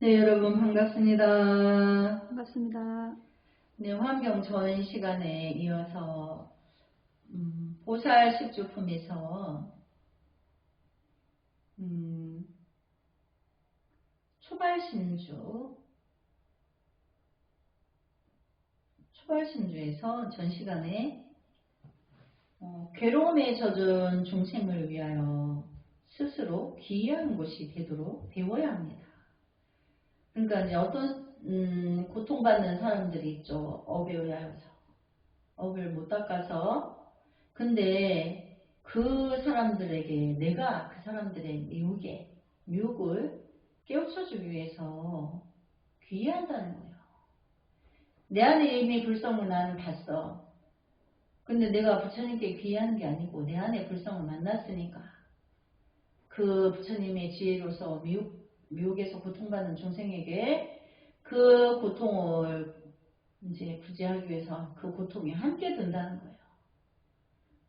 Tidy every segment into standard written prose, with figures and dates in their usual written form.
네, 여러분 반갑습니다. 반갑습니다. 네, 환경 전 시간에 이어서 보살 십주품에서 음, 초발신주에서 전 시간에 괴로움에 젖은 중생을 위하여 스스로 기이한 곳이 되도록 배워야 합니다. 그러니까 이제 어떤 고통받는 사람들이 있죠. 업에 의하여서 업을 못 닦아서. 근데 그 사람들에게 내가 그 사람들의 미혹을 깨우쳐주기 위해서 귀의한다는 거예요. 내 안에 이미 불성을 나는 봤어. 근데 내가 부처님께 귀의하는 게 아니고 내 안에 불성을 만났으니까 그 부처님의 지혜로서 미혹에서 고통받는 중생에게 그 고통을 이제 구제하기 위해서 그 고통이 함께 든다는 거예요.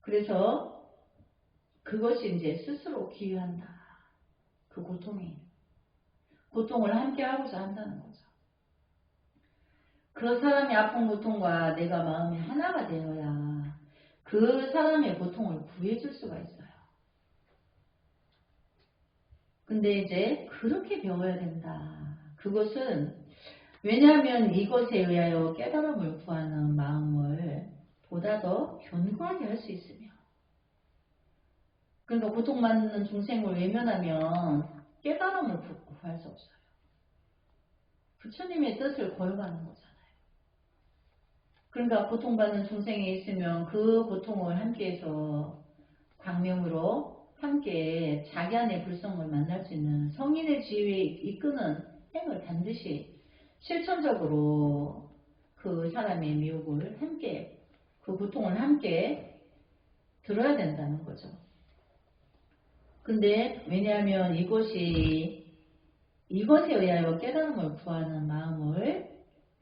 그래서 그것이 이제 스스로 기여한다. 그 고통을 함께 하고자 한다는 거죠. 그 사람의 아픈 고통과 내가 마음이 하나가 되어야 그 사람의 고통을 구해줄 수가 있어요. 근데 이제 그렇게 배워야 된다. 그것은 왜냐하면 이것에 의하여 깨달음을 구하는 마음을 보다 더 견고하게 할 수 있으며, 그러니까 고통받는 중생을 외면하면 깨달음을 구할 수 없어요. 부처님의 뜻을 거역하는 거잖아요. 그러니까 고통받는 중생이 있으면 그 고통을 함께해서 광명으로 함께 자기 안의 불성을 만날 수 있는 성인의 지위에 이끄는 행을 반드시 실천적으로 그 사람의 미혹을 함께, 그 고통을 함께 들어야 된다는 거죠. 근데 왜냐하면 이것에 의하여 깨달음을 구하는 마음을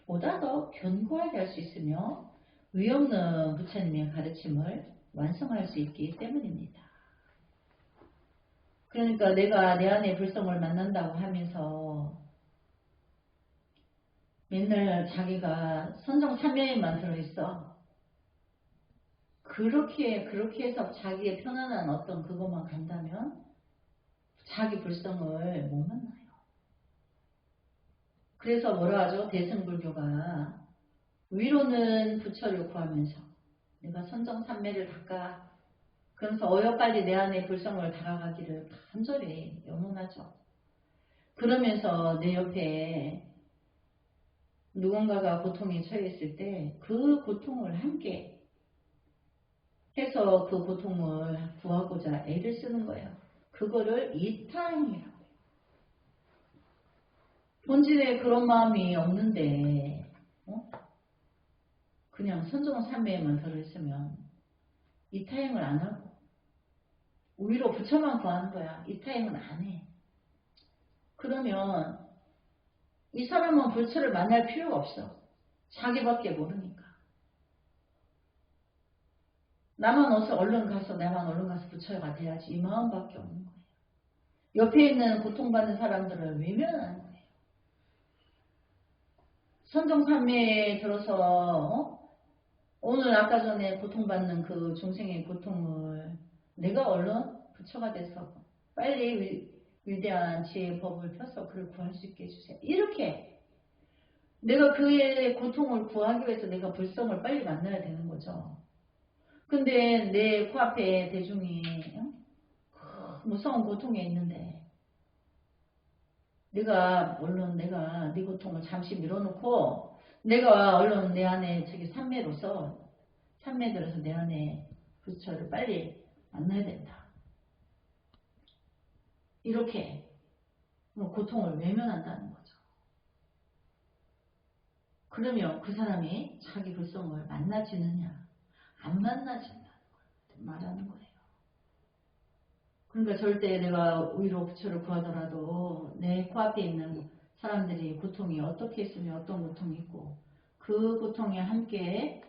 보다 더 견고하게 할 수 있으며 위없는 부처님의 가르침을 완성할 수 있기 때문입니다. 그러니까 내가 내 안의 불성을 만난다고 하면서 맨날 자기가 선정삼매에만 들어있어. 그렇게 해서 자기의 편안한 어떤 그것만 간다면 자기 불성을 못 만나요. 그래서 뭐라 하죠? 대승불교가 위로는 부처를 구하면서 내가 선정삼매를 닦아, 그러면서 어여빨리 내 안의 불성을 다가가기를 간절히 염원하죠. 그러면서 내 옆에 누군가가 고통에 처했을 때 그 고통을 함께 해서 그 고통을 구하고자 애를 쓰는 거예요. 그거를 이타행이라고 해요. 본질에 그런 마음이 없는데 그냥 선정삼매에만 들어있으면 이타행을 안 하고 오히려 부처만 구하는 거야. 이타행은 안 해. 그러면 이 사람은 부처를 만날 필요가 없어. 자기밖에 모르니까. 나만 얼른 가서 부처가 돼야지. 이 마음밖에 없는 거예요. 옆에 있는 고통받는 사람들을 외면하는 거예요. 선정삼매에 들어서 오늘 아까 전에 고통받는 그 중생의 고통을 내가 얼른 부처가 돼서 빨리 위대한 지혜의 법을 펴서 그를 구할 수 있게 해주세요. 이렇게 내가 그의 고통을 구하기 위해서 내가 불성을 빨리 만나야 되는 거죠. 근데 내 코앞에 대중이 무서운 고통에 있는데 내가 네 고통을 잠시 밀어놓고 내가 얼른 내 안에 저기 삼매 들어서 내 안에 부처를 빨리 만나야 된다. 이렇게 고통을 외면한다는 거죠. 그러면 그 사람이 자기 불성을 만나지느냐 안 만나진다는 걸 말하는 거예요. 그러니까 절대 내가 위로 부처를 구하더라도 내 코앞에 있는 사람들이 고통이 어떻게 있으면 어떤 고통이 있고 그 고통에 함께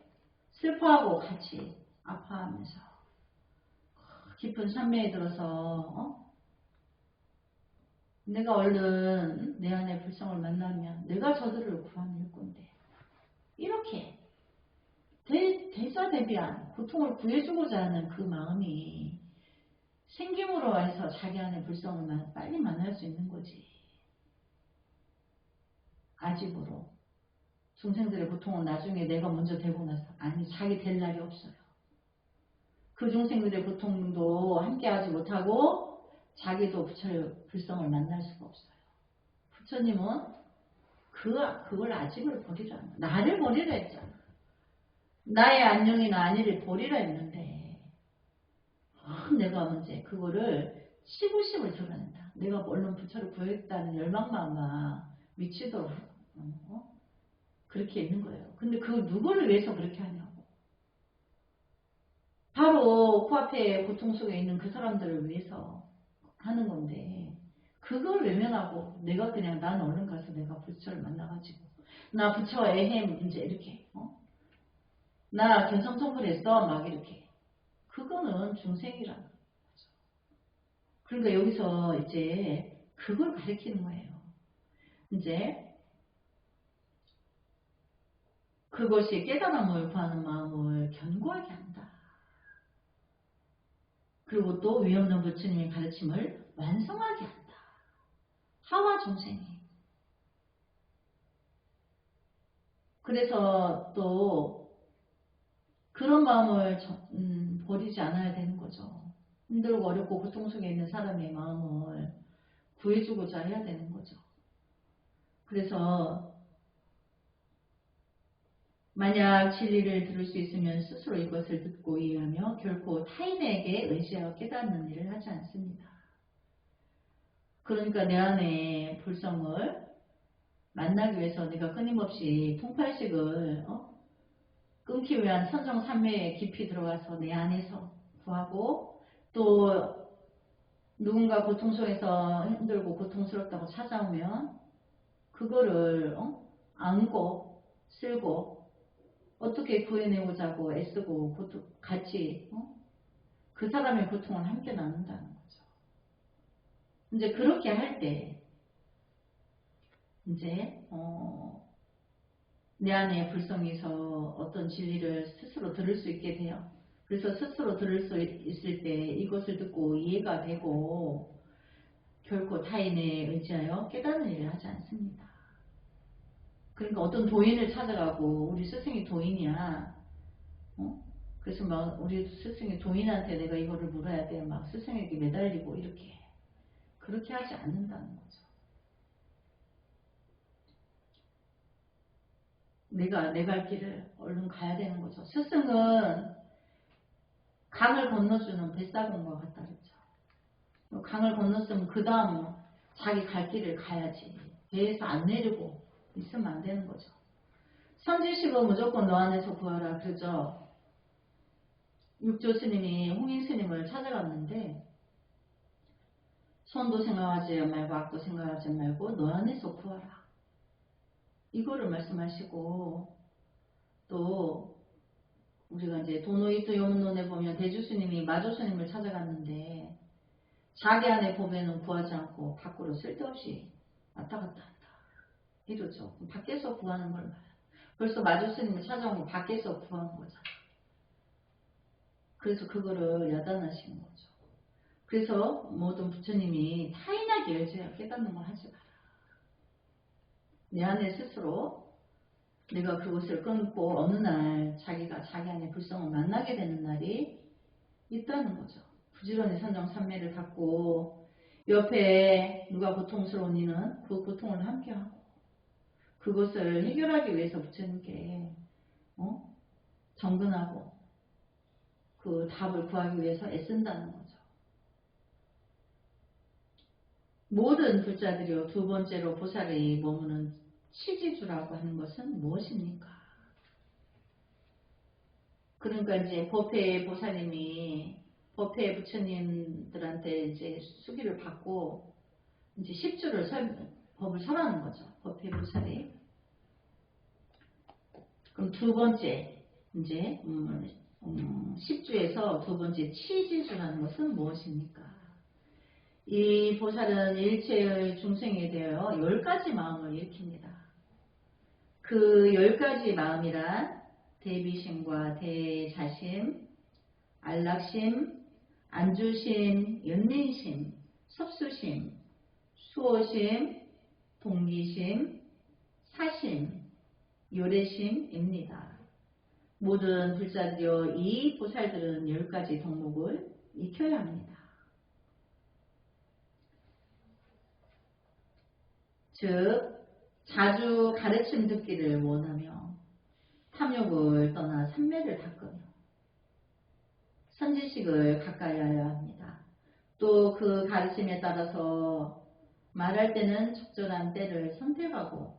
슬퍼하고 같이 아파하면서 깊은 산매에 들어서 내가 얼른 내 안에 불성을 내가 저들을 구원할 건데. 이렇게 대자대비한 고통을 구해주고자 하는 그 마음이 생김으로 해서 자기 안에 불성을 빨리 만날 수 있는 거지. 아집으로 중생들의 고통은 나중에 내가 먼저 되고 나서 아니 자기 될 날이 없어요. 그 중생들의 고통도 함께하지 못하고 자기도 부처의 불성을 만날 수가 없어요. 부처님은 그걸 아집을 버리라. 나를 버리라 했잖아. 나의 안녕이나 안위를 버리라 했는데 내가 언제 그거를 시부심을 드러낸다. 내가 얼른 부처를 구했다는 열망만 미치도록 그렇게 있는 거예요. 근데 그 누구를 위해서 그렇게 하냐고. 바로 코앞에 고통 속에 있는 그 사람들을 위해서 하는 건데 그걸 외면하고 내가 그냥 난 얼른 가서 내가 부처를 만나가지고 나 부처 애햄 이제 이렇게 나 견성성불했어 막 이렇게 그거는 중생이라는 거죠. 그러니까 여기서 이제 그걸 가리키는 거예요. 이제 그것이 깨달음을 구하는 마음을 견고하게 한다. 그리고 또 위없는 부처님의 가르침을 완성하게 한다. 하와 중생이. 그래서 또 그런 마음을 버리지 않아야 되는 거죠. 힘들고 어렵고 고통 속에 있는 사람의 마음을 구해주고자 해야 되는 거죠. 그래서 만약 진리를 들을 수 있으면 스스로 이것을 듣고 이해하며 결코 타인에게 의지하여 깨닫는 일을 하지 않습니다. 그러니까 내 안에 불성을 만나기 위해서 내가 끊임없이 통팔식을 끊기 위한 선정삼매에 깊이 들어가서 내 안에서 구하고 또 누군가 고통 속에서 힘들고 고통스럽다고 찾아오면 그거를 안고 쓸고 어떻게 구해내고자 하고 애쓰고 같이 그 사람의 고통을 함께 나눈다는 거죠. 이제 그렇게 할 때 이제 내 안에 불성에서 어떤 진리를 스스로 들을 수 있게 돼요. 그래서 스스로 들을 수 있을 때 이것을 듣고 이해가 되고 결코 타인에 의지하여 깨닫는 일을 하지 않습니다. 그러니까 어떤 도인을 찾아가고 우리 스승이 도인이야. 그래서 막 우리 스승이 도인한테 내가 이거를 물어야 돼. 막 스승에게 매달리고 이렇게. 그렇게 하지 않는다는 거죠. 내가 내 갈 길을 얼른 가야 되는 거죠. 스승은 강을 건너주는 뱃사공과 같다 그랬죠. 강을 건넜으면 그 다음 자기 갈 길을 가야지. 배에서 안 내리고 있으면 안 되는 거죠. 선지식은 무조건 너 안에서 구하라 그러죠. 육조 스님이 홍인 스님을 찾아갔는데 선도 생각하지 말고 악도 생각하지 말고 너 안에서 구하라. 이거를 말씀하시고 또 우리가 이제 도노이토 요문론에 보면 대주스님이 마조스님을 찾아갔는데 자기 안에 보면은 구하지 않고 밖으로 쓸데없이 왔다 갔다 한다. 이러죠. 밖에서 구하는 걸 말해요. 벌써 마조스님을 찾아온 거 밖에서 구하는 거잖아. 그래서 그거를 야단하시는 거죠. 그래서 모든 부처님이 타인에게 의지하여 깨닫는 걸 하지 마라. 내 안에 스스로 내가 그것을 끊고 어느 날 자기가 자기 안에 불성을 만나게 되는 날이 있다는 거죠. 부지런히 선정삼매를 닦고 옆에 누가 고통스러운 이는 그 고통을 함께하고 그것을 해결하기 위해서 부처님께 정근하고 그 답을 구하기 위해서 애쓴다는 거죠. 모든 불자들이요 두 번째로 보살이 머무는 치지주라고 하는 것은 무엇입니까? 그러니까 이제 법회 보살님이 법회 부처님들한테 이제 수기를 받고 이제 10주를 법을 설하는 거죠. 법회 보살이. 그럼 두 번째 이제 10주에서 두 번째 치지주라는 것은 무엇입니까? 이 보살은 일체의 중생에 대하여 10가지 마음을 일으킵니다. 그 10가지 마음이란 대비심과 대자심, 안락심, 안주심, 연민심, 섭수심, 수호심, 동기심, 사심, 요래심입니다. 모든 불사되어 이 보살들은 10가지 덕목을 익혀야 합니다. 즉 자주 가르침 듣기를 원하며 탐욕을 떠나 삼매를 닦으며 선지식을 가까이 하여야 합니다. 또 그 가르침에 따라서 말할 때는 적절한 때를 선택하고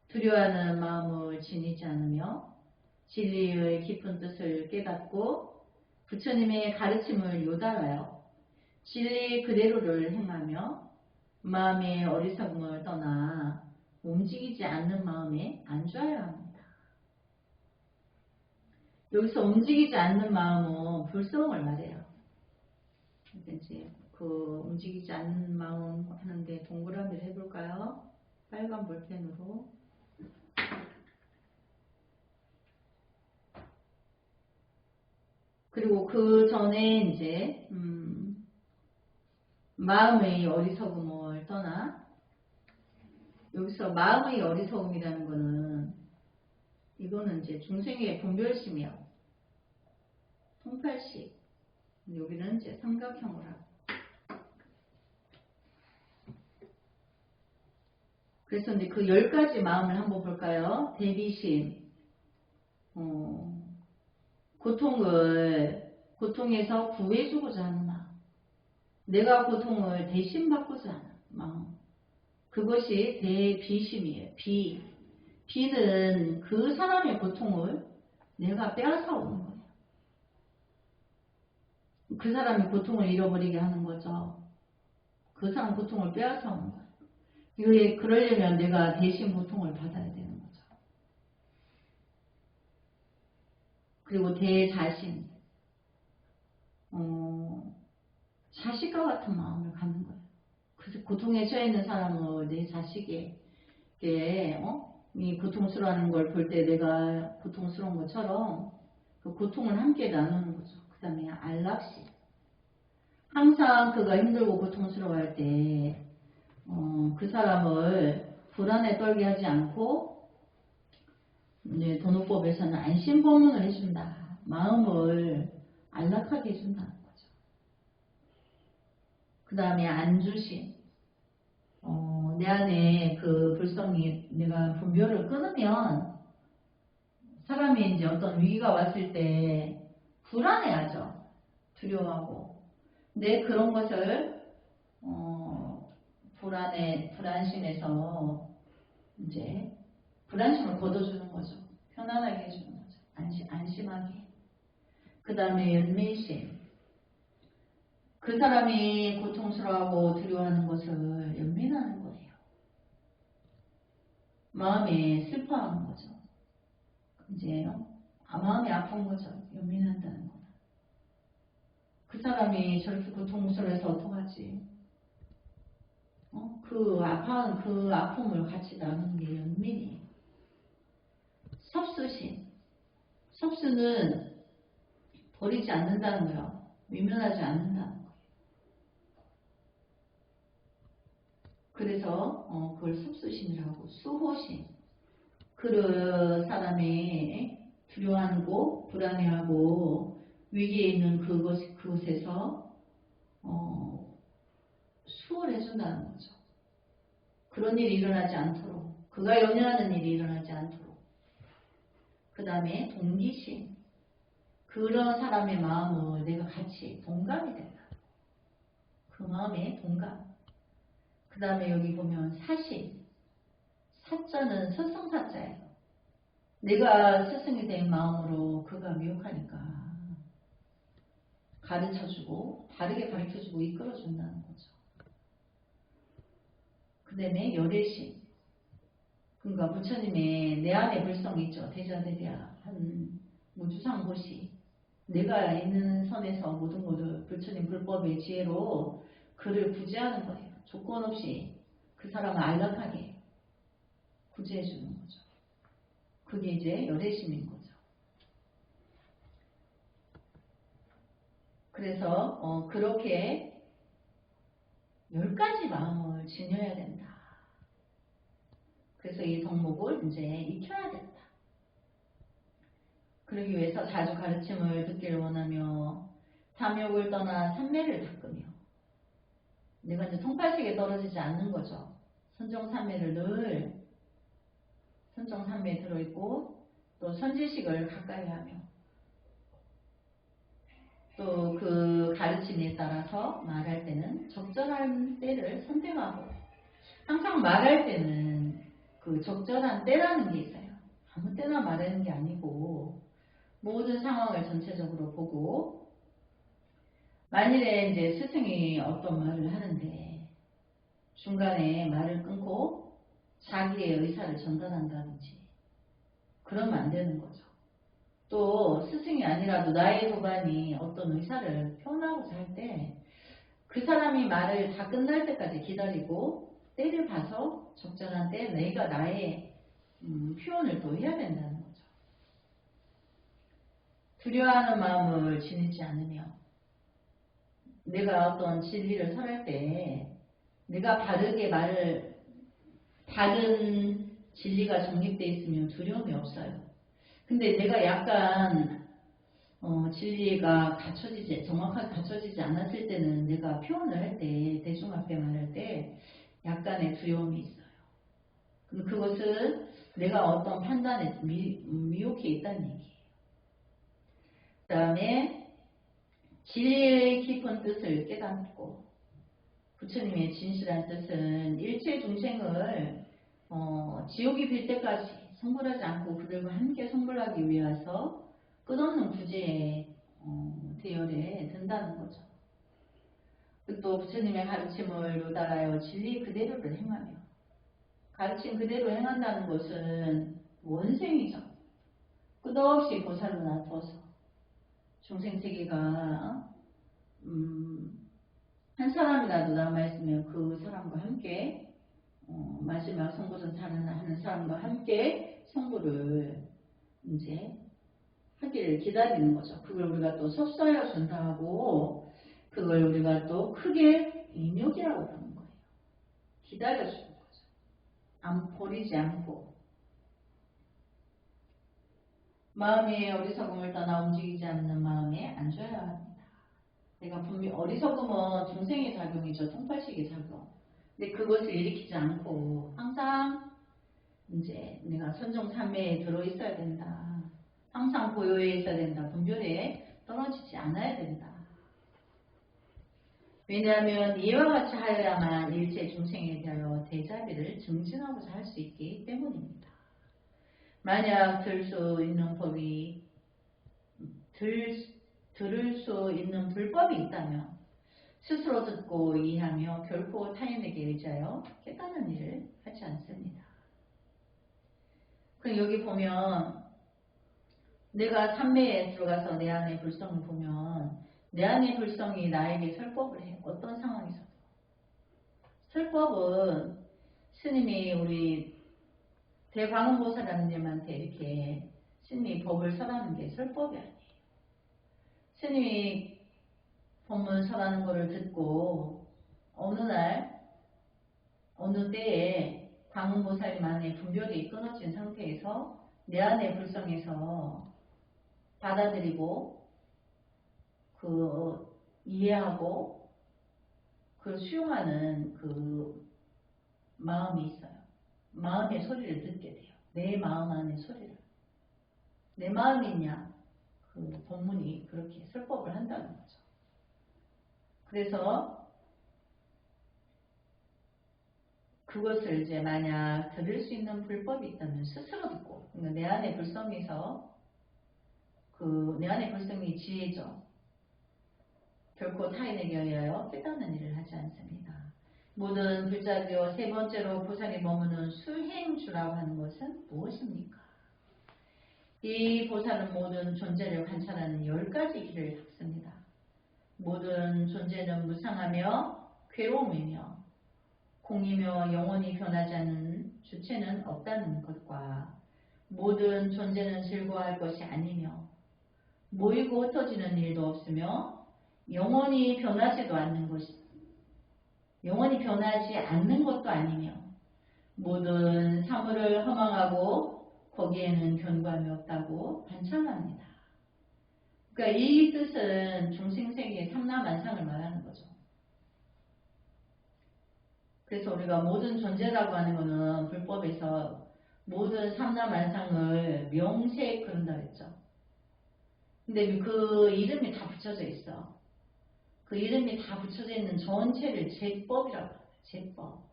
두려워하는 마음을 지니지 않으며 진리의 깊은 뜻을 깨닫고 부처님의 가르침을 요달하여 진리 그대로를 행하며 마음의 어리석음을 떠나 움직이지 않는 마음에 안주하여야 합니다. 여기서 움직이지 않는 마음은 불성을 말해요. 이제 그 움직이지 않는 마음 하는데 동그라미를 해볼까요? 빨간 볼펜으로. 그리고 그 전에 이제 마음의 어리석음을 떠나, 여기서 마음의 어리석음이라는 거는 이거는 이제 중생의 분별심이요. 통팔식. 여기는 이제 삼각형으로 하고. 그래서 이제 그 10가지 마음을 한번 볼까요? 대비심. 고통에서 구해주고자 하는 마음. 내가 고통을 대신 받고자 하는 마음. 그것이 대비심이에요. 비는 그 사람의 고통을 내가 빼앗아 오는 거예요. 그 사람이 고통을 잃어버리게 하는 거죠. 그 사람 고통을 빼앗아 오는 거예요. 그러려면 내가 대신 고통을 받아야 되는 거죠. 그리고 대자신. 자식과 같은 마음을 갖는 거예요. 그래서 고통에 처해 있는 사람은 내 자식에게 이 고통스러워하는 걸 볼 때 내가 고통스러운 것처럼 그 고통을 함께 나누는 거죠. 그 다음에 안락심. 항상 그가 힘들고 고통스러워할 때 그 사람을 불안에 떨게 하지 않고 이제 도노법에서는 안심법문을 해준다. 마음을 안락하게 해준다는 거죠. 그 다음에 안주심. 내 안에 그 불성이 내가 분별을 끊으면 사람이 이제 어떤 위기가 왔을 때 불안해하죠. 두려워하고. 근데 그런 것을 불안심에서 이제 불안심을 걷어주는 거죠. 편안하게 해주는 거죠. 안심하게. 그 다음에 연민심. 그 사람이 고통스러워하고 두려워하는 것을 연민하는 거예요. 마음이 슬퍼하는 거죠. 이제 마음이 아픈 거죠. 연민한다는 거는. 그 사람이 저렇게 고통스러워해서 어떡하지? 그 아파하는 그 아픔을 같이 나누는 게 연민이에요. 섭수심. 섭수는 버리지 않는다는 거예요. 외면하지 않는다는 거예요. 그래서 그걸 섭수심이라고. 수호심. 그 사람이 두려워하고 불안해하고 위기에 있는 그곳에서 수호를 해준다는 거죠. 그런 일이 일어나지 않도록, 그가 염려하는 일이 일어나지 않도록. 그 다음에 동기심. 그런 사람의 마음을 내가 같이 동감이 된다. 그 마음에 동감. 그 다음에 여기 보면 사심. 사자는 스승사자예요. 내가 스승이 된 마음으로 그가 미혹하니까 가르쳐주고 다르게 가르쳐주고 이끌어준다는 거죠. 그 다음에 열애심. 그러니까 부처님의 내 안에 불성이 있죠. 대자대자 한 무주상고시. 내가 있는 선에서 모두 부처님 불법의 지혜로 그를 구제하는 거예요. 조건 없이 그 사람을 안락하게 구제해 주는 거죠. 그게 이제 열애심인 거죠. 그래서 그렇게 10가지 마음을 지녀야 된다. 그래서 이 덕목을 이제 익혀야 된다. 그러기 위해서 자주 가르침을 듣기를 원하며 탐욕을 떠나 삼매를 닦으며 내가 이제 통팔식에 떨어지지 않는 거죠. 선정삼매를 늘 선정삼매에 들어있고 또 선지식을 가까이 하며 또 그 가르침에 따라서 말할 때는 적절한 때를 선택하고 항상 말할 때는 그 적절한 때라는 게 있어요. 아무 때나 말하는 게 아니고 모든 상황을 전체적으로 보고 만일에 이제 스승이 어떤 말을 하는데 중간에 말을 끊고 자기의 의사를 전달한다든지 그러면 안 되는 거죠. 또 스승이 아니라도 나의 도반이 어떤 의사를 표현하고자 할 때 그 사람이 말을 다 끝날 때까지 기다리고 때를 봐서 적절한 때 내가 나의 표현을 또 해야 된다는 거죠. 두려워하는 마음을 지니지 않으며 내가 어떤 진리를 설할 때 내가 바르게 말을 바른 진리가 정립되어 있으면 두려움이 없어요. 근데 내가 약간 진리가 정확하게 갖춰지지 않았을 때는 내가 표현을 할 때, 대중 앞에 말할 때 약간의 두려움이 있어요. 그것은 내가 어떤 판단에 미혹해 있다는 얘기예요. 그 다음에 진리의 깊은 뜻을 깨닫고 부처님의 진실한 뜻은 일체 중생을 지옥이 빌 때까지 성불하지 않고 그들과 함께 성불하기 위해서 끝없는 구제에 대열에 든다는 거죠. 또 부처님의 가르침을 요달하여 진리 그대로를 행하며 가르침 그대로 행한다는 것은 원생이죠. 끝없이 보살로 나타서 중생세계가 한 사람이라도 남아있으면 그 사람과 함께 마지막 성불은 살아나는 사람과 함께 성불을 이제 하기를 기다리는 거죠. 그걸 우리가 또 섭서하여 준다 하고 그걸 우리가 또 크게 인욕이라고 부르는 거예요. 기다려주는 거죠. 버리지 않고 마음의 어리석음을 떠나 움직이지 않는 마음에 앉아야 합니다. 내가 분명 어리석음은 중생의 작용이죠. 통팔식의 작용. 근데 그것을 일으키지 않고 항상 이제 내가 선정삼매에 들어있어야 된다. 항상 고요에 있어야 된다. 분별에 떨어지지 않아야 된다. 왜냐하면 이와 같이 하여야만 일체 중생에 대하여 대자비를 증진하고자 할 수 있기 때문입니다. 만약 들을 수 있는 불법이 있다면 스스로 듣고 이해하며 결코 타인에게 의지하여 깨닫는 일을 하지 않습니다. 그럼 여기 보면 내가 삼매에 들어가서 내 안의 불성을 보면 내 안의 불성이 나에게 설법을 해요. 어떤 상황에서도. 설법은 스님이 우리 대광음보살님한테 이렇게 스님이 법을 설하는 게 설법이 아니에요. 스님이 법문 설하는 거를 듣고 어느 날 어느 때에 광음보살님 안에 분별이 끊어진 상태에서 내 안의 불성에서 받아들이고 이해하고 수용하는 그 마음이 있어요. 마음의 소리를 듣게 돼요. 내 마음 안의 소리를. 내 마음이 있냐? 그 법문이 그렇게 설법을 한다는 거죠. 그래서 그것을 이제 만약 들을 수 있는 불법이 있다면 스스로 듣고, 그러니까 내 안의 불성에서 내 안의 불성이 지혜죠. 결코 타인에게 의하여 깨닫는 일을 하지 않습니다. 모든 불자리요 세 번째로 보살이 머무는 수행주라고 하는 것은 무엇입니까? 이 보살은 모든 존재를 관찰하는 10가지 길을 닦습니다. 모든 존재는 무상하며 괴로움이며 공이며 영원히 변하지 않는 주체는 없다는 것과 모든 존재는 즐거워할 것이 아니며 모이고 흩어지는 일도 없으며 영원히 변하지도 않는 것이 영원히 변하지 않는 것도 아니며 모든 사물을 허망하고 거기에는 견고함이 없다고 반찬합니다. 그러니까 이 뜻은 중생세계의 삼라만상을 말하는 거죠. 그래서 우리가 모든 존재라고 하는 것은 불법에서 모든 삼라만상을 명세 그런다 그랬죠. 근데 그 이름이 다 붙여져 있어. 그 이름이 다 붙여져 있는 전체를 제법이라고 해요. 제법.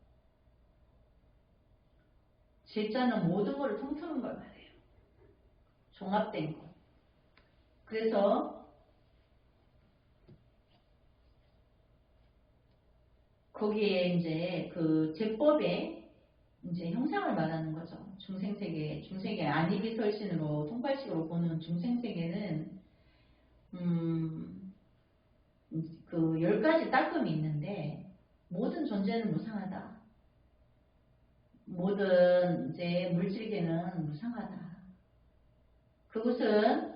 제자는 모든 것을 통틀은 걸 말해요. 종합된 것. 그래서 거기에 이제 그 제법의 이제 형상을 말하는 거죠. 중생세계 안이비설신으로 통발식으로 보는 중생세계는 그 10가지 따끔이 있는데 모든 존재는 무상하다. 모든 이제 물질계는 무상하다. 그것은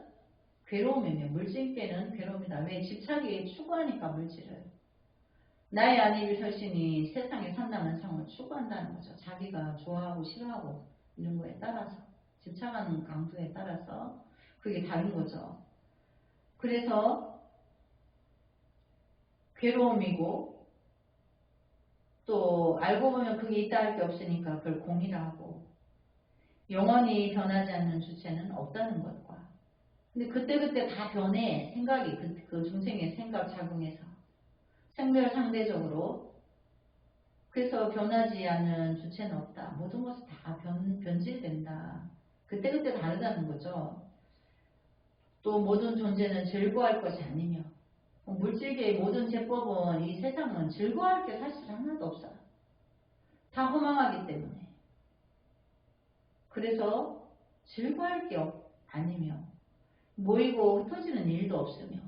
괴로움이며 물질계는 괴로움이다. 왜? 집착이 추구하니까 물질을. 나의 안이비설신이 세상의 산다만상을 추구한다는 거죠. 자기가 좋아하고 싫어하고 이런 거에 따라서 집착하는 강도에 따라서 그게 다른 거죠. 그래서 괴로움이고 또 알고 보면 그게 있다 할 게 없으니까 그걸 공이라 하고 영원히 변하지 않는 주체는 없다는 것과 근데 그때그때 다 변해 생각이 그 중생의 생각 작용해서 생멸 상대적으로 그래서 변하지 않는 주체는 없다. 모든 것이 다 변질된다. 그때그때 다르다는 거죠. 또 모든 존재는 즐거워할 것이 아니며 물질계의 모든 제법은 이 세상은 즐거워할 게 사실 하나도 없어요. 다 허망하기 때문에. 그래서 즐거워할 게 아니며 모이고 흩어지는 일도 없으며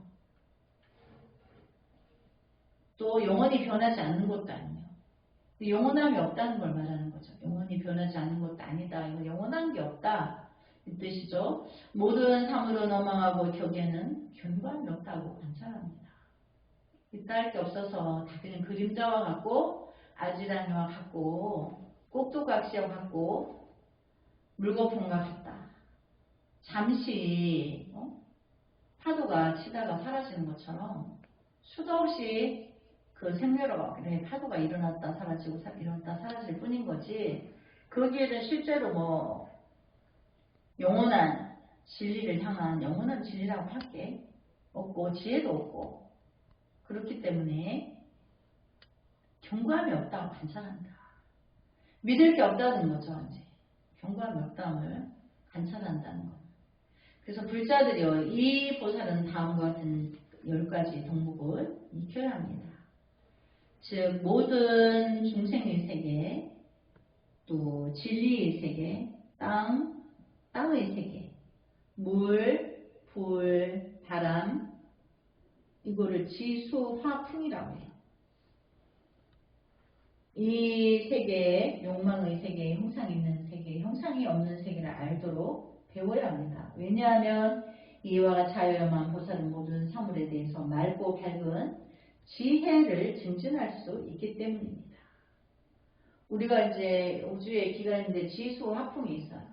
또 영원히 변하지 않는 것도 아니며 영원함이 없다는 걸 말하는 거죠. 영원히 변하지 않는 것도 아니다. 이거 영원한 게 없다. 이 뜻이죠. 모든 사물은 허망하고 격에는 견고함이 없다고 관찰합니다. 있다 할 게 없어서 다 그냥 그림자와 같고 아지랑이와 같고 꼭두각시와 같고 물거품과 같다. 잠시 파도가 치다가 사라지는 것처럼 수도 없이 그 생멸의 파도가 일어났다 사라지고 일어났다 사라질 뿐인 거지 거기에는 실제로 뭐 영원한 진리를 향한 영원한 진리라고 할 게 없고 지혜도 없고 그렇기 때문에 견고함이 없다고 관찰한다. 믿을 게 없다는 거죠. 이제 견고함이 없다함을 관찰한다는 거. 그래서 불자들이요 이 보살은 다음과 같은 10가지 덕목을 익혀야 합니다. 즉 모든 중생의 세계, 또 진리의 세계, 땅의 세계, 물, 불, 바람 이거를 지수, 화, 풍이라고 해요. 이 세계에 욕망의 세계에 형상이 있는 세계, 형상이 없는 세계를 알도록 배워야 합니다. 왜냐하면 이와 자유야만 보살은 모든 사물에 대해서 맑고 밝은 지혜를 증진할 수 있기 때문입니다. 우리가 이제 우주의 기관인데 지수 화풍이 있어요.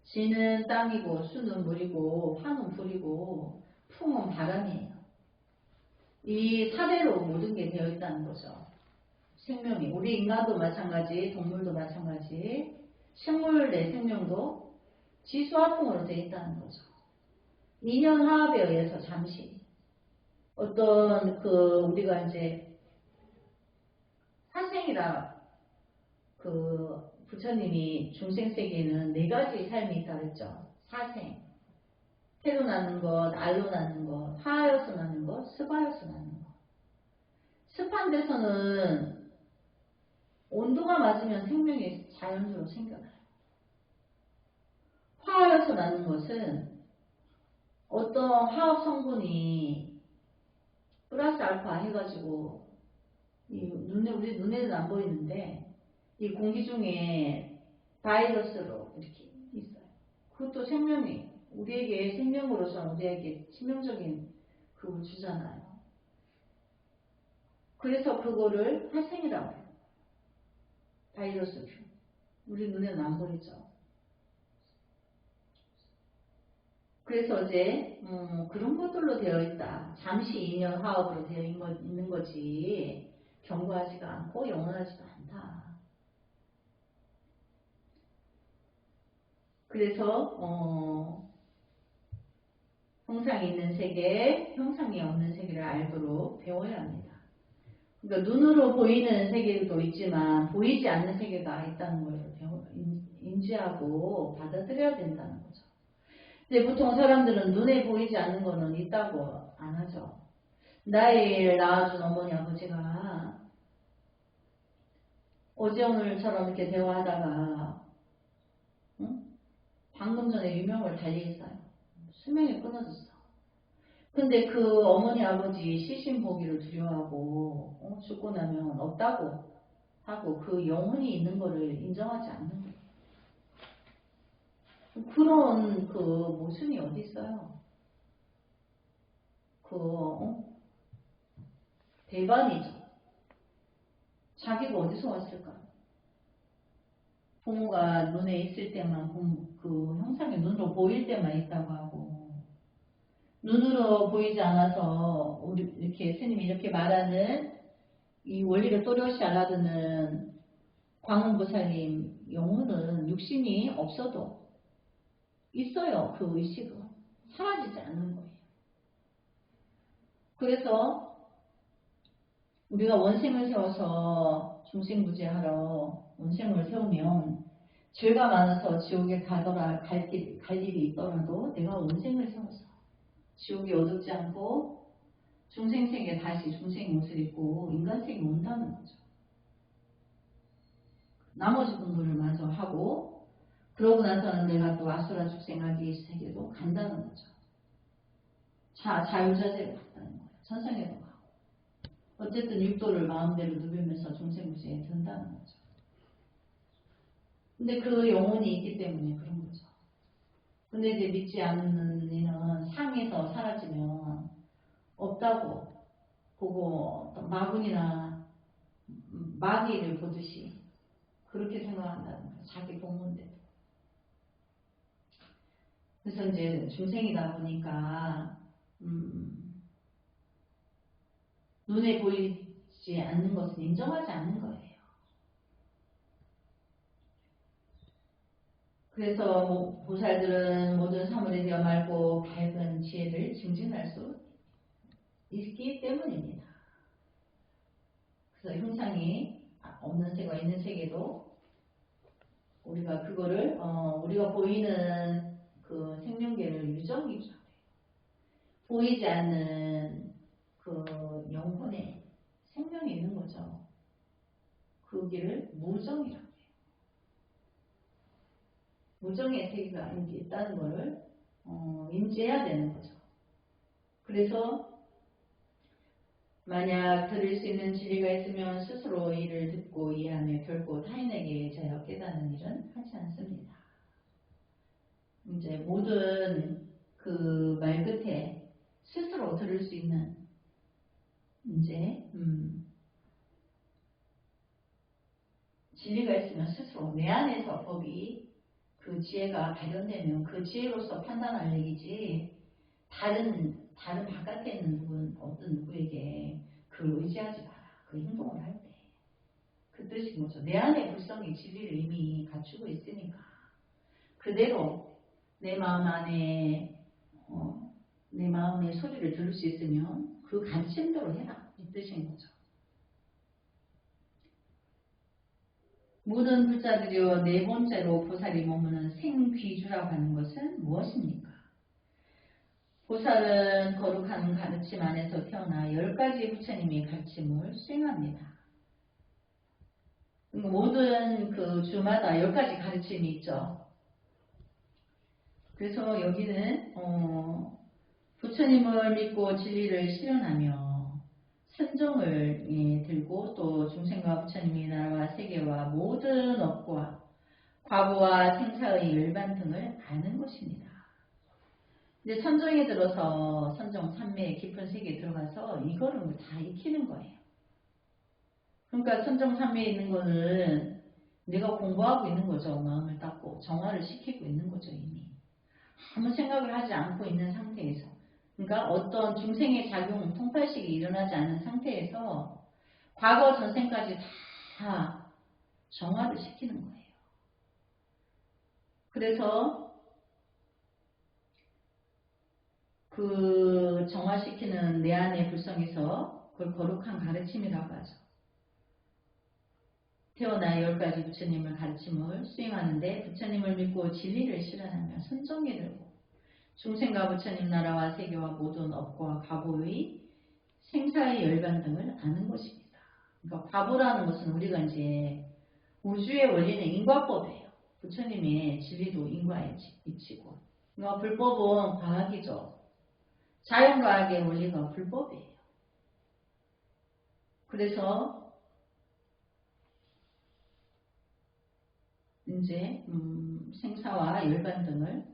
지는 땅이고 수는 물이고 화는 불이고 풍은 바람이에요. 이 사대로 모든 게 되어 있다는 거죠. 생명이 우리 인간도 마찬가지 동물도 마찬가지 식물의 생명도 지수화풍으로 되어 있다는 거죠. 인연화합에 의해서 잠시 어떤 우리가 이제 사생이라 부처님이 중생세계에는 4가지 삶이 있다고 했죠. 사생, 태로 나는 것, 알로 나는 것, 화하여서 나는 것, 습하여서 나는 것. 습한 데서는 온도가 맞으면 생명이 자연스러로 생겨나요. 화하여서 나는 것은 어떤 화학 성분이 플러스 알파 해가지고 우리 눈에는 안 보이는데 이 공기 중에 바이러스로 이렇게 있어요. 그것도 생명이 우리에게 생명으로서 우리에게 치명적인 그걸 주잖아요. 그래서 그거를 활생이라고 해요. 바이러스표. 우리 눈에는 안 보이죠. 그래서 이제 그런 것들로 되어 있다. 잠시 인연 화합으로 되어 있는 거지 견고하지가 않고 영원하지가 않다. 그래서 형상이 있는 세계, 형상이 없는 세계를 알도록 배워야 합니다. 그러니까 눈으로 보이는 세계도 있지만 보이지 않는 세계가 있다는 걸 인지하고 받아들여야 된다는 거죠. 근데 보통 사람들은 눈에 보이지 않는 거는 있다고 안 하죠. 나이를 낳아준 어머니 아버지가 어제 오늘처럼 이렇게 대화하다가 방금 전에 유명을 달리했어요. 수명이 끊어졌어. 근데 그 어머니 아버지 시신보기를 두려워하고 죽고 나면 없다고 하고 그 영혼이 있는 거를 인정하지 않는 거예요. 그런 그 모순이 어디 있어요? 대반이죠. 자기가 어디서 왔을까? 부모가 눈에 있을 때만 그 형상이 눈으로 보일 때만 있다고 하고 눈으로 보이지 않아서 우리 이렇게 스님이 이렇게 말하는 이 원리를 또렷이 알아듣는 광운보살님 영혼은 육신이 없어도 있어요. 그 의식은 사라지지 않는 거예요. 그래서 우리가 원생을 세워서 중생구제하러 원생을 세우면 죄가 많아서 지옥에 갈 일이 있더라도 내가 원생을 세워서 지옥이 어둡지 않고 중생세계에 다시 중생의 옷을 입고 인간세계에 온다는 거죠. 나머지 공부를 마저 하고 그러고 나서는 내가 또 아수라 축생아기 세계로 간다는 거죠. 자유자재로 갔다는 거예요. 천상에도 가고 어쨌든 육도를 마음대로 누비면서 중생구제에 든다는 거죠. 근데 그 영혼이 있기 때문에 그런 거죠. 근데 이제 믿지 않는 이는 상에서 사라지면 없다고 보고 마군이나 마귀를 보듯이 그렇게 생각한다는 거예요. 자기 본문대로. 그래서 이제 중생이다 보니까 눈에 보이지 않는 것은 인정하지 않는 거예요. 그래서 보살들은 모든 사물에 대어 맑고 밝은 지혜를 증진할 수 있기 때문입니다. 그래서 형상이 없는 세계가 있는 세계도 우리가 그거를 우리가 보이는 그 생명계를 유정이라고 해요. 보이지 않는 그 영혼에 생명이 있는 거죠. 그 길을 무정이라고 해요. 무정의 세계가 있다는 것을 인지해야 되는 거죠. 그래서 만약 들을 수 있는 지리가 있으면 스스로 이를 듣고 이해하며 결코 타인에게 제어 깨닫는 일은 하지 않습니다. 이제 모든 그 말 끝에 스스로 들을 수 있는 이제 진리가 있으면 스스로 내 안에서 법이 그 지혜가 발견되면 그 지혜로서 판단할 얘기지 다른 바깥에 있는 어떤 누구에게 그 의지하지 마라. 그 행동을 할 때. 그 뜻인 거죠. 내 안에 불성이 진리를 이미 갖추고 있으니까 그대로 내 마음 안에 내 마음의 소리를 들을 수 있으면 그 가르침대로 해라. 이 뜻인 거죠. 모든 불자들이여 네 번째로 보살이 머무는 생귀주라고 하는 것은 무엇입니까? 보살은 거룩한 가르침 안에서 태어나 10가지 부처님의 가르침을 수행합니다. 모든 그 주마다 10가지 가르침이 있죠. 그래서 여기는 부처님을 믿고 진리를 실현하며 선정을 들고 또 중생과 부처님의 나라와 세계와 모든 업과 과부와 생사의 열반 등을 아는 것입니다. 이제 선정에 들어서 선정 삼매의 깊은 세계에 들어가서 이거를 다 익히는 거예요. 그러니까 선정 삼매에 있는 거는 내가 공부하고 있는 거죠. 마음을 닦고 정화를 시키고 있는 거죠. 이미 아무 생각을 하지 않고 있는 상태에서, 그러니까 어떤 중생의 작용, 통팔식이 일어나지 않은 상태에서 과거 전생까지 다 정화를 시키는 거예요. 그래서 그 정화시키는 내 안의 불성에서 그걸 거룩한 가르침이라고 하죠. 태어나 10가지 부처님을 가르침을 수행하는데 부처님을 믿고 진리를 실현하며 선정에 들고 중생과 부처님 나라와 세계와 모든 업과 과보의 생사의 열반 등을 아는 것입니다. 그러니까 과보라는 것은 우리가 이제 우주의 원리는 인과법이에요. 부처님의 진리도 인과에 미치고, 그러니까 불법은 과학이죠. 자연과학의 원리가 불법이에요. 그래서 이제 생사와 열반 등을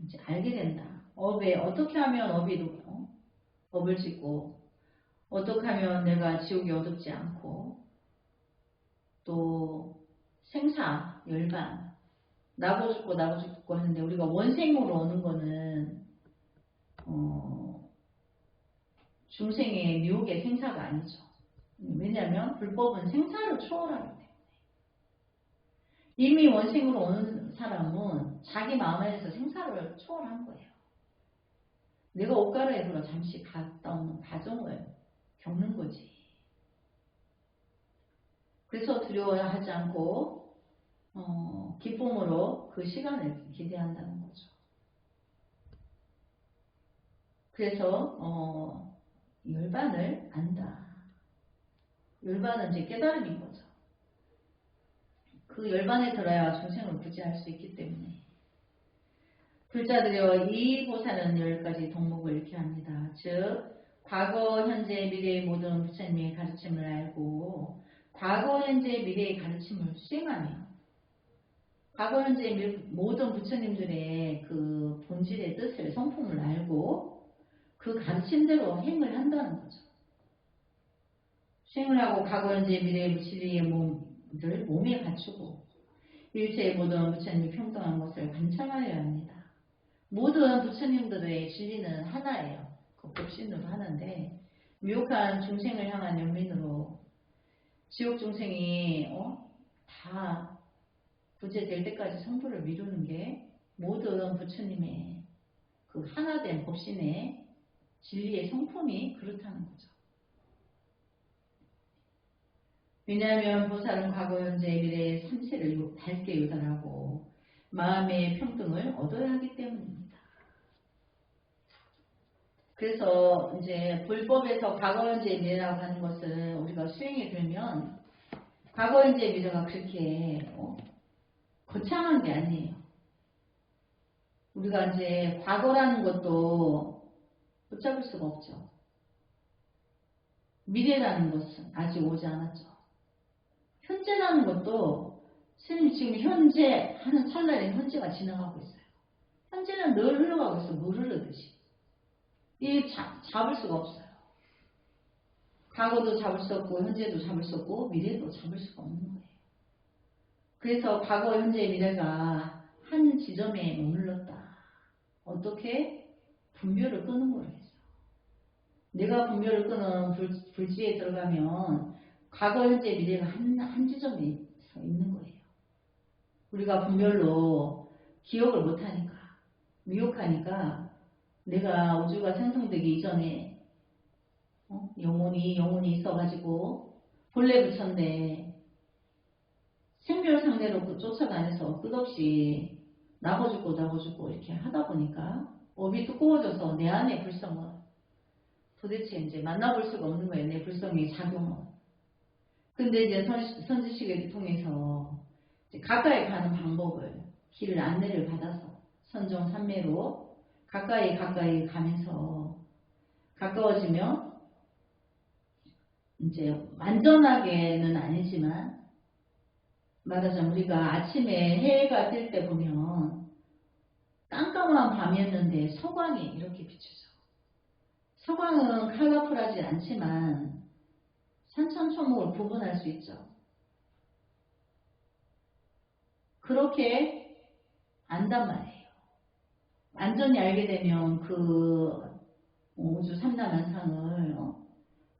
이제 알게 된다. 업에 어떻게 하면 업을 짓고, 어떻게 하면 내가 지옥에 어둡지 않고, 또 생사 열반, 나고 죽고 하는데 우리가 원생으로 오는 거는 중생의 미혹의 생사가 아니죠. 왜냐하면 불법은 생사를 초월하기 때문에. 이미 원생으로 오는 사람은 자기 마음 안에서 생사를 초월한 거예요. 내가 옷 갈아입으러 잠시 갔다 오는 과정을 겪는 거지. 그래서 두려워하지 않고 기쁨으로 그 시간을 기대한다는 거죠. 그래서 열반을 안다. 열반은 이제 깨달음인 거죠. 그 열반에 들어야 중생을 구제할 수 있기 때문에. 불자들여 이 보살은 10가지 덕목을 이렇게 합니다. 즉 과거, 현재, 미래의 모든 부처님의 가르침을 알고 과거, 현재, 미래의 가르침을 수행하며 과거, 현재, 모든 부처님들의 그 본질의 뜻을, 성품을 알고 그 가르침대로 행을 한다는 거죠. 수행을 하고 과거, 현재, 미래의 진리의 몸을 몸에 갖추고 일체의 모든 부처님이 평등한 것을 관찰하여야 합니다. 모든 부처님들의 진리는 하나예요. 그 법신으로 하나인데 미혹한 중생을 향한 연민으로 지옥 중생이 다 구제될 때까지 성불을 미루는 게 모든 부처님의 그 하나된 법신의 진리의 성품이 그렇다는 거죠. 왜냐하면 보살은 과거, 현재, 미래의 삼세를 밝게 요단하고 마음의 평등을 얻어야 하기 때문입니다. 그래서 이제 불법에서 과거, 현재, 미래라고 하는 것은 우리가 수행에 들면 과거, 현재, 미래가 그렇게 거창한 게 아니에요. 우리가 이제 과거라는 것도 붙잡을 수가 없죠. 미래라는 것은 아직 오지 않았죠. 현재라는 것도 스님 지금 현재 하는 찰나에 현재가 지나가고 있어요. 현재는 늘 흘러가고 있어. 물 흐르듯이. 이 잡을 수가 없어요. 과거도 잡을 수 없고 현재도 잡을 수 없고 미래도 잡을 수가 없는 거예요. 그래서 과거, 현재, 미래가 한 지점에 머물렀다. 어떻게? 분별을 끄는 거로 해서. 내가 분별을 끄는 불지에 들어가면 과거, 현재, 미래가 한 지점에 서 있는 거예요. 우리가 분별로 기억을 못하니까, 미혹하니까 내가 우주가 생성되기 이전에 영혼이 있어가지고 본래 부처인데 생별 상대로 쫓아다녀서 끝없이 나고 죽고 이렇게 하다 보니까 업이 두꺼워져서 내 안의 불성은 도대체 이제 만나볼 수가 없는 거예요. 내 불성의 작용을. 근데 이제 선지식을 통해서 이제 가까이 가는 방법을, 길을 안내를 받아서 선정 삼매로 가까이 가면서 가까워지면 이제 완전하게는 아니지만 말하자면 우리가 아침에 해가 뜰 때 보면 깜깜한 밤이었는데 서광이 이렇게 비추죠. 서광은 컬러풀하지 않지만 산천초목을 구분할 수 있죠. 그렇게 안단 말이에요. 완전히 알게 되면 그 우주 삼라만상을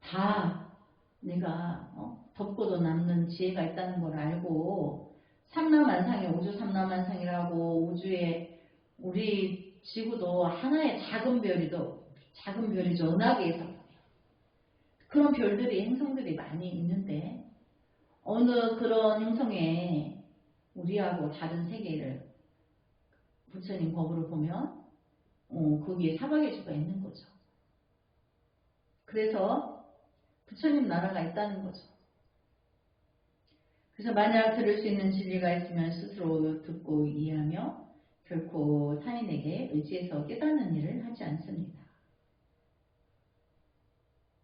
다 내가 덮고도 남는 지혜가 있다는 걸 알고 삼라만상에 우주 삼라만상이라고 우주에 우리 지구도 하나의 작은 별이죠. 은하계에서 그런 별들이 행성들이 많이 있는데 어느 그런 행성에 우리하고 다른 세계를 부처님 법으로 보면 거기에 사박의주가 있는 거죠. 그래서 부처님 나라가 있다는 거죠. 그래서 만약 들을 수 있는 진리가 있으면 스스로 듣고 이해하며 결코 타인에게 의지해서 깨닫는 일을 하지 않습니다.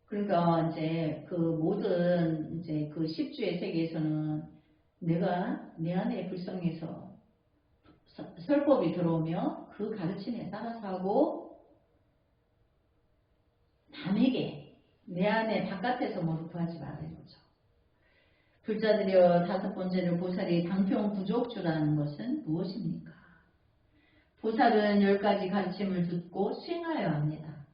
그러니까 이제 그 모든 이제 그 10주의 세계에서는 내가 내 안에 불성에서 설법이 들어오며 그 가르침에 따라서 하고 남에게 내 안에 바깥에서 뭐를 구하지 말아요. 불자들여 다섯 번째로 보살이 당평 부족주라는 것은 무엇입니까? 보살은 10가지 가르침을 듣고 수행하여야 합니다.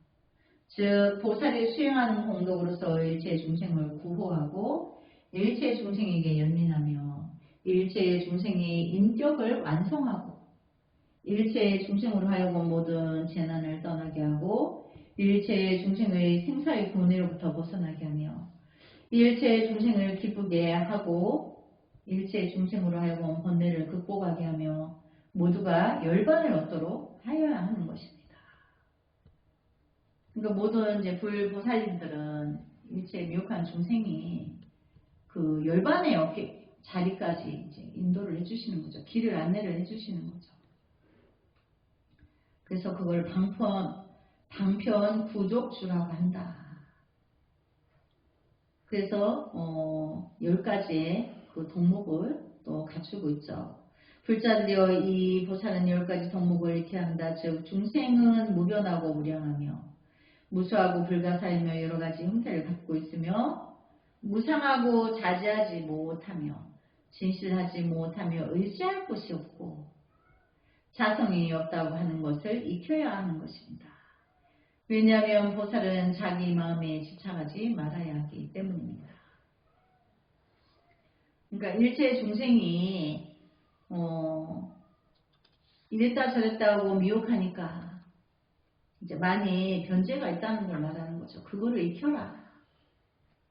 즉 보살이 수행하는 공덕으로서 일체 중생을 구호하고 일체 중생에게 연민하며 일체 중생의 인격을 완성하고 일체 중생으로 하여금 모든 재난을 떠나게 하고 일체 중생의 생사의 고뇌로부터 벗어나게 하며 일체 중생을 기쁘게 하고 일체 중생으로 하여금 번뇌를 극복하게 하며 모두가 열반을 얻도록 하여야 하는 것입니다. 그러니까 모든 이제 불보살님들은 일체 미혹한 중생이 그 열반의 자리까지 이제 인도를 해주시는 거죠. 길을 안내를 해주시는 거죠. 그래서 그걸 방편 구족주라고 한다. 그래서 10가지의 그 덕목을 또 갖추고 있죠. 불자들여 이 보살은 10가지 덕목을 잃게 한다. 즉 중생은 무변하고 무량하며 무수하고 불가사이며 여러가지 형태를 갖고 있으며 무상하고 자제하지 못하며 진실하지 못하며 의지할 곳이 없고 자성이 없다고 하는 것을 익혀야 하는 것입니다. 왜냐하면 보살은 자기 마음에 집착하지 말아야 하기 때문입니다. 그러니까 일체 중생이 이랬다 저랬다 하고 미혹하니까 이제 많이 변제가 있다는 걸 말하는 거죠. 그거를 익혀라.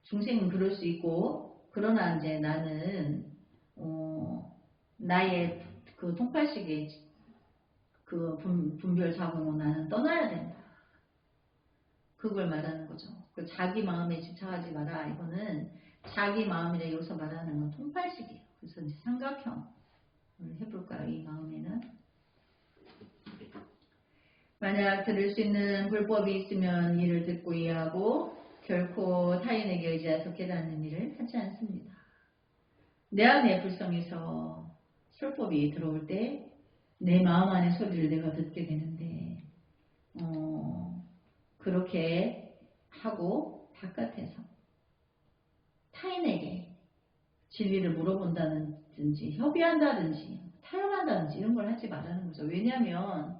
중생은 그럴 수 있고 그러나 이제 나는 나의 그 통팔식의 그 분별 자궁은 나는 떠나야 된다. 그걸 말하는 거죠. 그 자기 마음에 집착하지 마라. 이거는 자기 마음이라 여기서 말하는 건 통팔식이에요. 그래서 이제 삼각형을 해볼까요? 이 마음에는. 만약 들을 수 있는 불법이 있으면 이를 듣고 이해하고 결코 타인에게 의지해서 깨닫는 일을 하지 않습니다. 내 안에 불성에서 설법이 들어올 때 내 마음 안의 소리를 내가 듣게 되는데 그렇게 하고 바깥에서 타인에게 진리를 물어본다든지 협의한다든지 타협한다든지 이런 걸 하지 말라는 거죠. 왜냐하면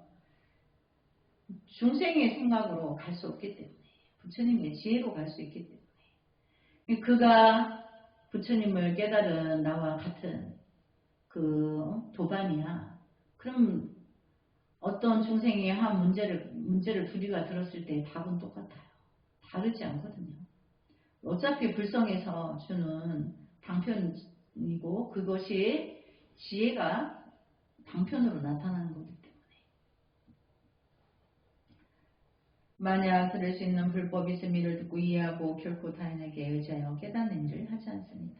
중생의 생각으로 갈 수 없기 때문에 부처님의 지혜로 갈 수 있기 때문에 그가 부처님을 깨달은 나와 같은 그 도반이야. 그럼 어떤 중생이 한 문제를 둘이가 들었을 때 답은 똑같아요. 다르지 않거든요. 어차피 불성에서 주는 방편이고 그것이 지혜가 방편으로 나타나는 거기 때문에 만약 들을 수 있는 불법이 있음 이를 듣고 이해하고 결코 타인에게 의지하여 깨닫는 일을 하지 않습니다.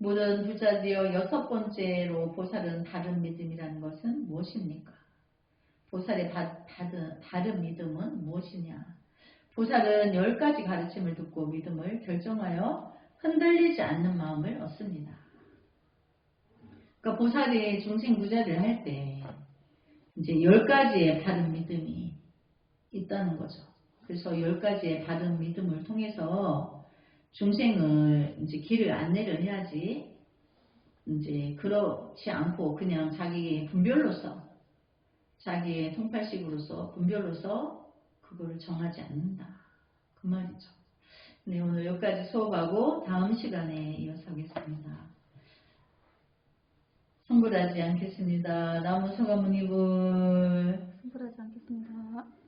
모든 불자들여 6번째로 보살은 바른 믿음이라는 것은 무엇입니까? 보살의 바른 믿음은 무엇이냐? 보살은 10가지 가르침을 듣고 믿음을 결정하여 흔들리지 않는 마음을 얻습니다. 그러니까 보살이 중생 구제를 할 때 이제 10가지의 바른 믿음이 있다는 거죠. 그래서 10가지의 바른 믿음을 통해서 중생을 이제 길을 안내를 해야지, 이제 그렇지 않고 그냥 자기의 분별로서, 자기의 통팔식으로서 분별로서 그거를 정하지 않는다, 그 말이죠. 네, 오늘 여기까지 수업하고 다음 시간에 이어서 하겠습니다. 성불하지 않겠습니다. 나무 서가모니불. 성불하지 않겠습니다.